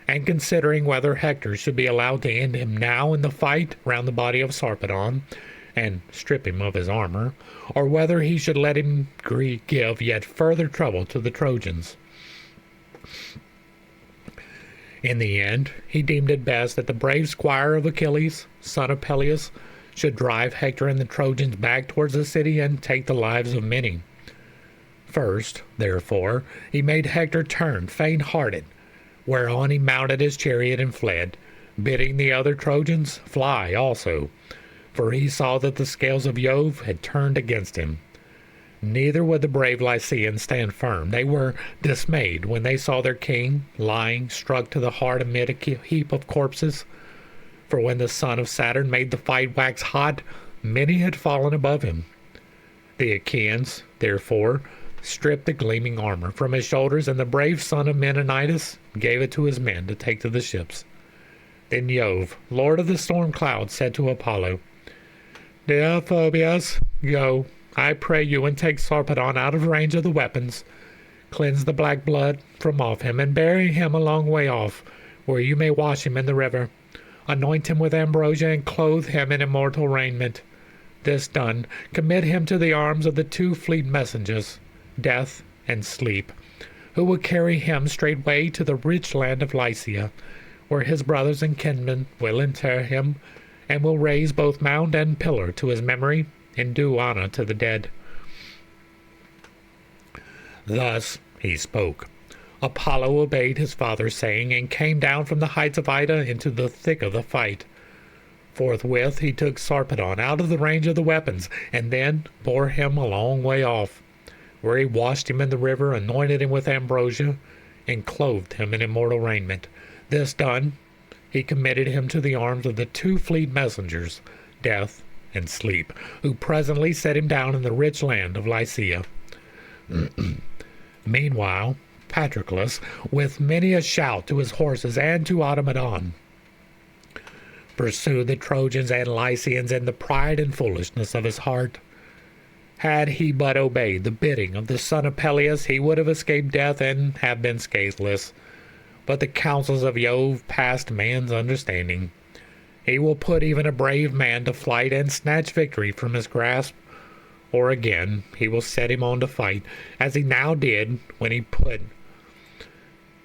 and considering whether Hector should be allowed to end him now in the fight round the body of Sarpedon, and strip him of his armor, or whether he should let him give yet further trouble to the Trojans. In the end, he deemed it best that the brave squire of Achilles, son of Peleus, should drive Hector and the Trojans back towards the city and take the lives of many. First, therefore, he made Hector turn faint-hearted, whereon he mounted his chariot and fled, bidding the other Trojans fly also, for he saw that the scales of Jove had turned against him. Neither would the brave Lycians stand firm. They were dismayed when they saw their king lying struck to the heart amid a heap of corpses. For when the son of Saturn made the fight wax hot, many had fallen above him. The Achaeans, therefore, stripped the gleaming armor from his shoulders, and the brave son of Menenidas gave it to his men to take to the ships. Then Jove, lord of the storm clouds, said to Apollo, Dear Phoebus, go, I pray you, and take Sarpedon out of range of the weapons. Cleanse the black blood from off him, and bury him a long way off, where you may wash him in the river. Anoint him with ambrosia, and clothe him in immortal raiment. This done, commit him to the arms of the two fleet messengers, Death and Sleep, who will carry him straightway to the rich land of Lycia, where his brothers and kinsmen will inter him, and will raise both mound and pillar to his memory, and do honor to the dead. Thus he spoke. Apollo obeyed his father's saying, and came down from the heights of Ida into the thick of the fight. Forthwith he took Sarpedon out of the range of the weapons, and then bore him a long way off, where he washed him in the river, anointed him with ambrosia, and clothed him in immortal raiment. This done, he committed him to the arms of the two fleet messengers, Death and Sleep, who presently set him down in the rich land of Lycia. Meanwhile, Patroclus, with many a shout to his horses and to Automedon, pursued the Trojans and Lycians in the pride and foolishness of his heart. Had he but obeyed the bidding of the son of Peleus, he would have escaped death and have been scatheless. But the counsels of Jove passed man's understanding. He will put even a brave man to flight and snatch victory from his grasp, or again he will set him on to fight, as he now did when he put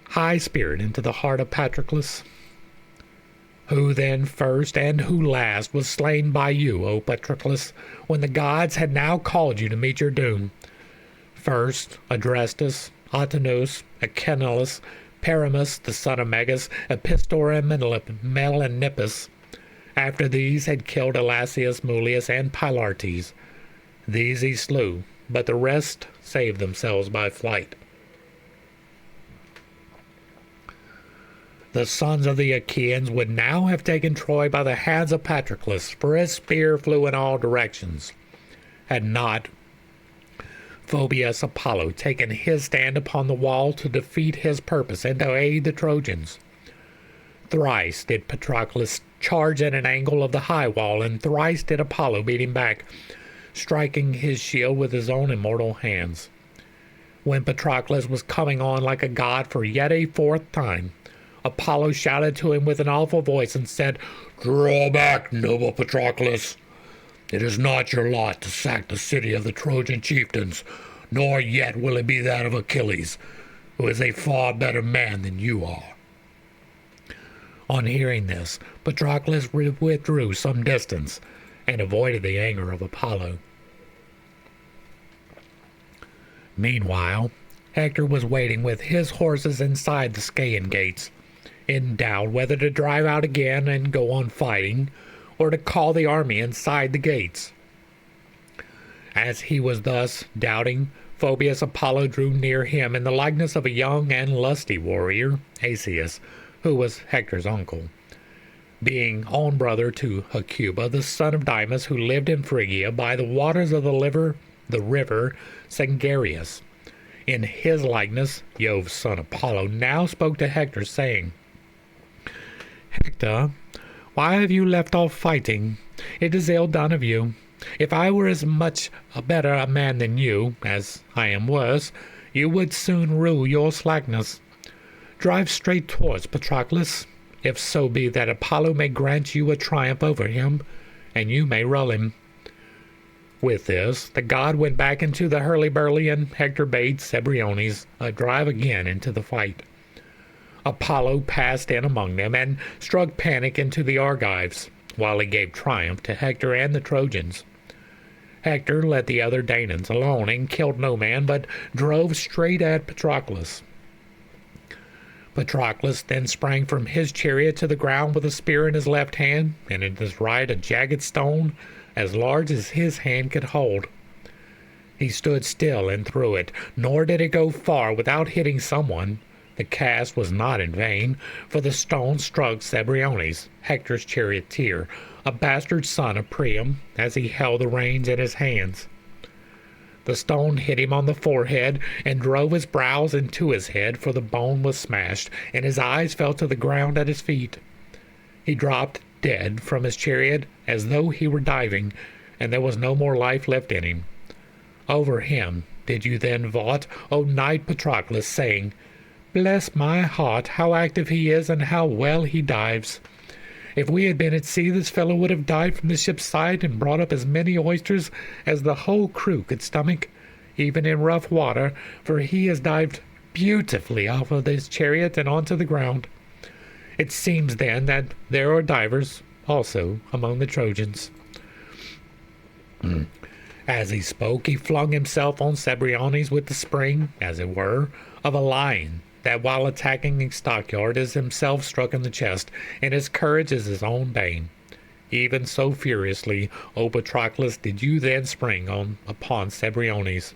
high spirit into the heart of Patroclus. Who then first and who last was slain by you, O Patroclus, when the gods had now called you to meet your doom? First, Adrestus, Autonous, Echinelus, Paramus, the son of Megas, Epistor, and Melanippus. After these had killed Elasius, Mulius, and Pylartes. These he slew, but the rest saved themselves by flight. The sons of the Achaeans would now have taken Troy by the hands of Patroclus, for his spear flew in all directions, had not Phoebus Apollo taken his stand upon the wall to defeat his purpose and to aid the Trojans. Thrice did Patroclus charge at an angle of the high wall, and thrice did Apollo beat him back, striking his shield with his own immortal hands. When Patroclus was coming on like a god for yet a fourth time, Apollo shouted to him with an awful voice and said, "Draw back, noble Patroclus. It is not your lot to sack the city of the Trojan chieftains, nor yet will it be that of Achilles, who is a far better man than you are." On hearing this, Patroclus withdrew some distance and avoided the anger of Apollo. Meanwhile, Hector was waiting with his horses inside the Scaean gates, in doubt whether to drive out again and go on fighting, or to call the army inside the gates. As he was thus doubting, Phoebus Apollo drew near him in the likeness of a young and lusty warrior, Asius, who was Hector's uncle, being own brother to Hecuba, the son of Dymas, who lived in Phrygia by the waters of the river Sangarius. In his likeness, Jove's son Apollo now spoke to Hector, saying, "Hector, why have you left off fighting? It is ill done of you. If I were as much a better man than you, as I am worse, you would soon rue your slackness. Drive straight towards Patroclus, if so be that Apollo may grant you a triumph over him, and you may rule him." With this, the god went back into the hurly-burly, and Hector bade Cebriones drive again into the fight. Apollo passed in among them and struck panic into the Argives, while he gave triumph to Hector and the Trojans. Hector let the other Danaans alone and killed no man, but drove straight at Patroclus. Patroclus then sprang from his chariot to the ground with a spear in his left hand, and in his right a jagged stone as large as his hand could hold. He stood still and threw it, nor did it go far without hitting someone. The cast was not in vain, for the stone struck Cebriones, Hector's charioteer, a bastard son of Priam, as he held the reins in his hands. The stone hit him on the forehead and drove his brows into his head, for the bone was smashed, and his eyes fell to the ground at his feet. He dropped dead from his chariot as though he were diving, and there was no more life left in him. Over him did you then vaunt, O knight Patroclus, saying, "Bless my heart, how active he is, and how well he dives. If we had been at sea, this fellow would have dived from the ship's side and brought up as many oysters as the whole crew could stomach, even in rough water, for he has dived beautifully off of his chariot and onto the ground. It seems, then, that there are divers also among the Trojans." As he spoke, he flung himself on Cebriones with the spring, as it were, of a lion, that while attacking a stockyard is himself struck in the chest, and his courage is his own bane. Even so furiously, O Patroclus, did you then spring upon Cebriones.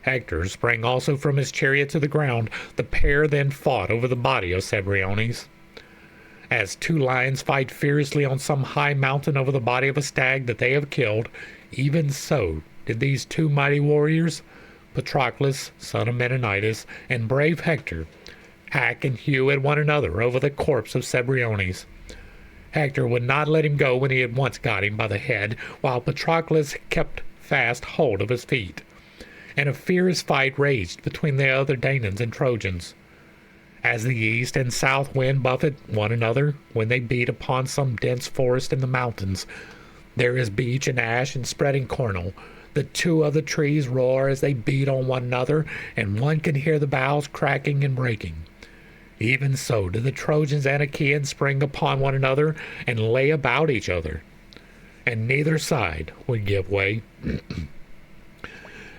Hector sprang also from his chariot to the ground. The pair then fought over the body of Cebriones. As two lions fight fiercely on some high mountain over the body of a stag that they have killed, even so did these two mighty warriors, Patroclus, son of Menenidas, and brave Hector, hack and hew at one another over the corpse of Cebriones. Hector would not let him go when he had once got him by the head, while Patroclus kept fast hold of his feet. And a fierce fight raged between the other Danaans and Trojans. As the east and south wind buffet one another when they beat upon some dense forest in the mountains, there is beech and ash and spreading cornel. The two of the trees roar as they beat on one another, and one can hear the boughs cracking and breaking. Even so did the Trojans and Achaeans spring upon one another and lay about each other, and neither side would give way.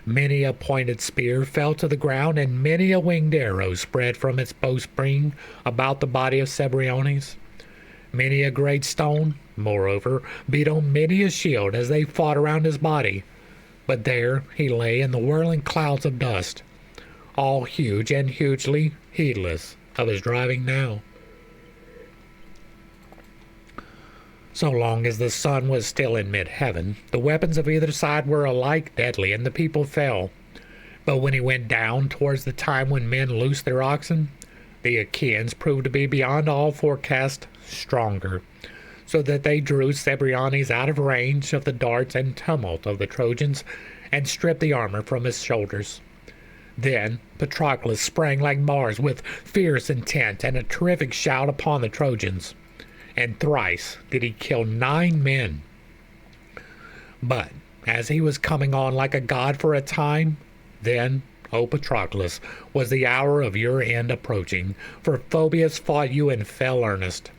Many a pointed spear fell to the ground, and many a winged arrow spread from its bowstring about the body of Cebriones. Many a great stone, moreover, beat on many a shield as they fought around his body. But there he lay in the whirling clouds of dust, all huge and hugely heedless of his driving now. So long as the sun was still in mid-heaven, the weapons of either side were alike deadly, and the people fell. But when he went down towards the time when men loosed their oxen, the Achaeans proved to be beyond all forecast stronger, so that they drew Cebriones out of range of the darts and tumult of the Trojans, and stripped the armor from his shoulders. Then Patroclus sprang like Mars with fierce intent and a terrific shout upon the Trojans, and thrice did he kill 9 men. But as he was coming on like a god for a time, then, O Patroclus, was the hour of your end approaching, for Phoebus fought you in fell earnest.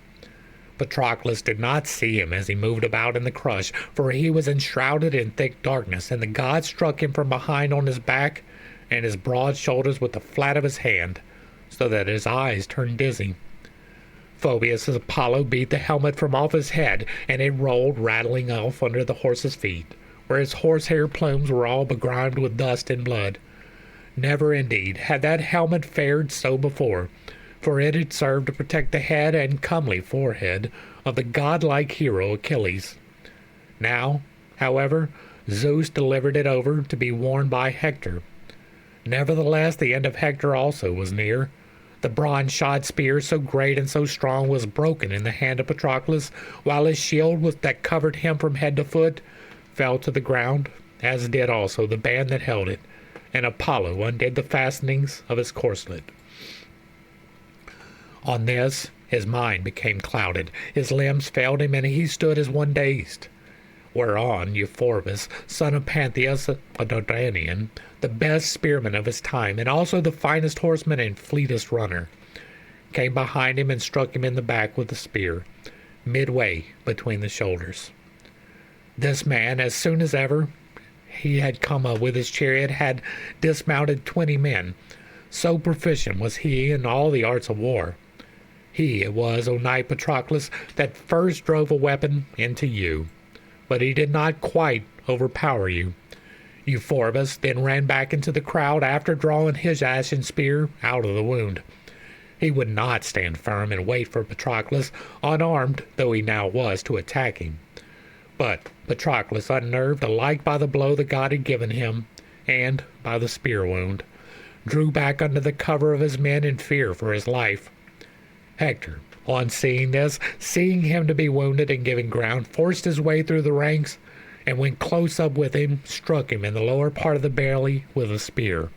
Patroclus did not see him as he moved about in the crush, for he was enshrouded in thick darkness, and the god struck him from behind on his back and his broad shoulders with the flat of his hand, so that his eyes turned dizzy. Phoebus' Apollo beat the helmet from off his head, and it rolled rattling off under the horse's feet, where his horsehair plumes were all begrimed with dust and blood. Never, indeed, had that helmet fared so before, for it had served to protect the head and comely forehead of the godlike hero Achilles. Now, however, Zeus delivered it over to be worn by Hector. Nevertheless, the end of Hector also was near. The bronze-shod spear, so great and so strong, was broken in the hand of Patroclus, while his shield that covered him from head to foot fell to the ground, as did also the band that held it, and Apollo undid the fastenings of his corslet. On this, his mind became clouded, his limbs failed him, and he stood as one dazed. Whereon Euphorbus, son of Pantheus, a Dardanian, the best spearman of his time, and also the finest horseman and fleetest runner, came behind him and struck him in the back with a spear, midway between the shoulders. This man, as soon as ever he had come up with his chariot, had dismounted 20 men. So proficient was he in all the arts of war. He it was, O knight Patroclus, that first drove a weapon into you, but he did not quite overpower you. Euphorbus then ran back into the crowd after drawing his ashen spear out of the wound. He would not stand firm and wait for Patroclus, unarmed though he now was, to attack him. But Patroclus, unnerved alike by the blow the god had given him and by the spear wound, drew back under the cover of his men in fear for his life. Hector, on seeing this, seeing him to be wounded and giving ground, forced his way through the ranks, and when close up with him, struck him in the lower part of the belly with a spear,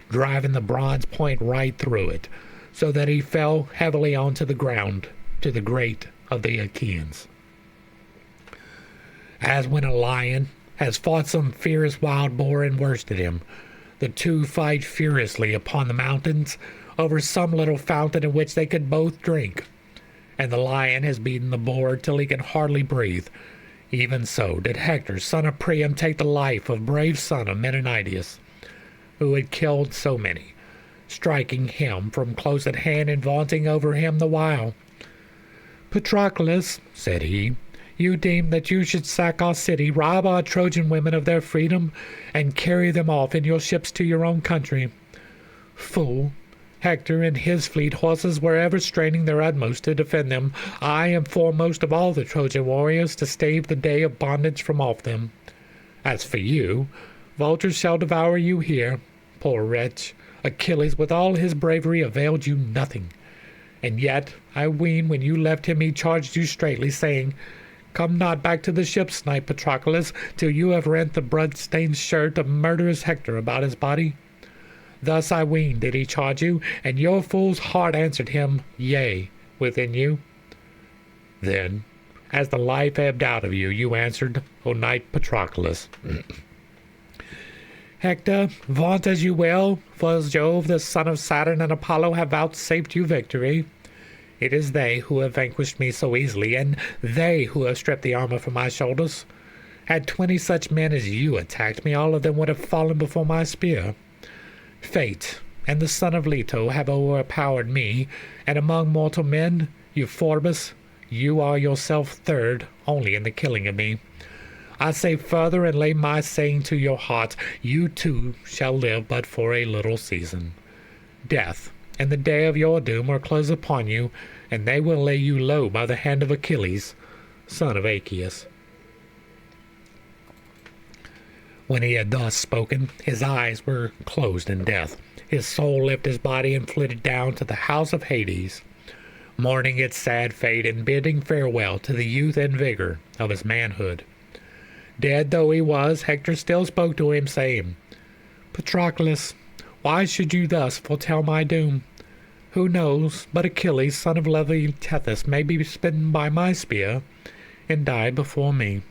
driving the bronze point right through it, so that he fell heavily onto the ground, to the great of the Achaeans. As when a lion has fought some fierce wild boar and worsted him, the two fight furiously upon the mountains over some little fountain in which they could both drink, and the lion has beaten the boar till he can hardly breathe. Even so did Hector, son of Priam, take the life of brave son of Menenideus, who had killed so many, striking him from close at hand and vaunting over him the while. "Patroclus," said he, "you deem that you should sack our city, rob our Trojan women of their freedom, and carry them off in your ships to your own country. Fool! Hector and his fleet horses were ever straining their utmost to defend them. I am foremost of all the Trojan warriors to stave the day of bondage from off them. As for you, vultures shall devour you here. Poor wretch, Achilles with all his bravery availed you nothing. And yet, I ween, when you left him he charged you straitly, saying, 'Come not back to the ships, knight Patroclus, till you have rent the blood-stained shirt of murderous Hector about his body.' Thus I ween did he charge you, and your fool's heart answered him, yea, within you. Then, as the life ebbed out of you, you answered, O knight Patroclus, 'Hector, vaunt as you will, for Jove, the son of Saturn, and Apollo have vouchsafed you victory. It is they who have vanquished me so easily, and they who have stripped the armor from my shoulders. Had 20 such men as you attacked me, all of them would have fallen before my spear. Fate and the son of Leto have overpowered me, and among mortal men, Euphorbus, you are yourself third only in the killing of me. I say further, and lay my saying to your heart, you too shall live but for a little season. Death and the day of your doom are close upon you, and they will lay you low by the hand of Achilles. son of Achaeus. When he had thus spoken, his eyes were closed in death. His soul left his body and flitted down to the house of Hades, mourning its sad fate and bidding farewell to the youth and vigor of his manhood. Dead though he was, Hector still spoke to him, saying, "Patroclus, why should you thus foretell my doom? Who knows but Achilles, son of lovely Tethys, may be smitten by my spear and die before me?"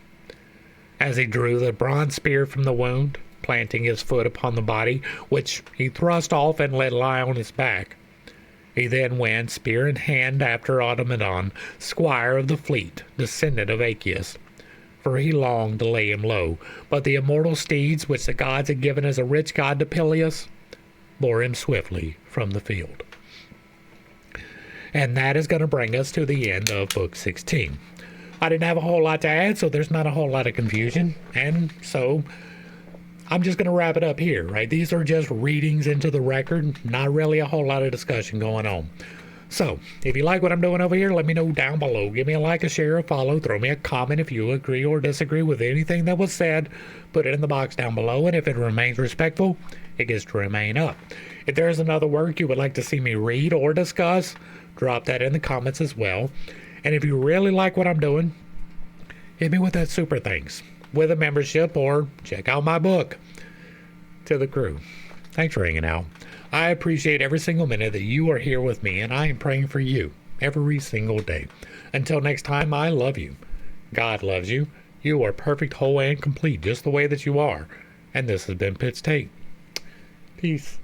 As he drew the bronze spear from the wound, planting his foot upon the body, which he thrust off and let lie on his back, he then went, spear in hand, after Automedon, squire of the fleet, descendant of Achaeus, for he longed to lay him low. But the immortal steeds, which the gods had given as a rich god to Peleus, bore him swiftly from the field. And that is going to bring us to the end of Book 16. I didn't have a whole lot to add, so there's not a whole lot of confusion, and so I'm just going to wrap it up here, right? These are just readings into the record, not really a whole lot of discussion going on. So, if you like what I'm doing over here, let me know down below. Give me a like, a share, a follow, throw me a comment if you agree or disagree with anything that was said. Put it in the box down below, and if it remains respectful, it gets to remain up. If there's another work you would like to see me read or discuss, drop that in the comments as well. And if you really like what I'm doing, hit me with that super thanks, with a membership, or check out my book. To the crew, thanks for hanging out. I appreciate every single minute that you are here with me, and I am praying for you every single day. Until next time, I love you. God loves you. You are perfect, whole, and complete just the way that you are. And this has been Pitt's Take. Peace.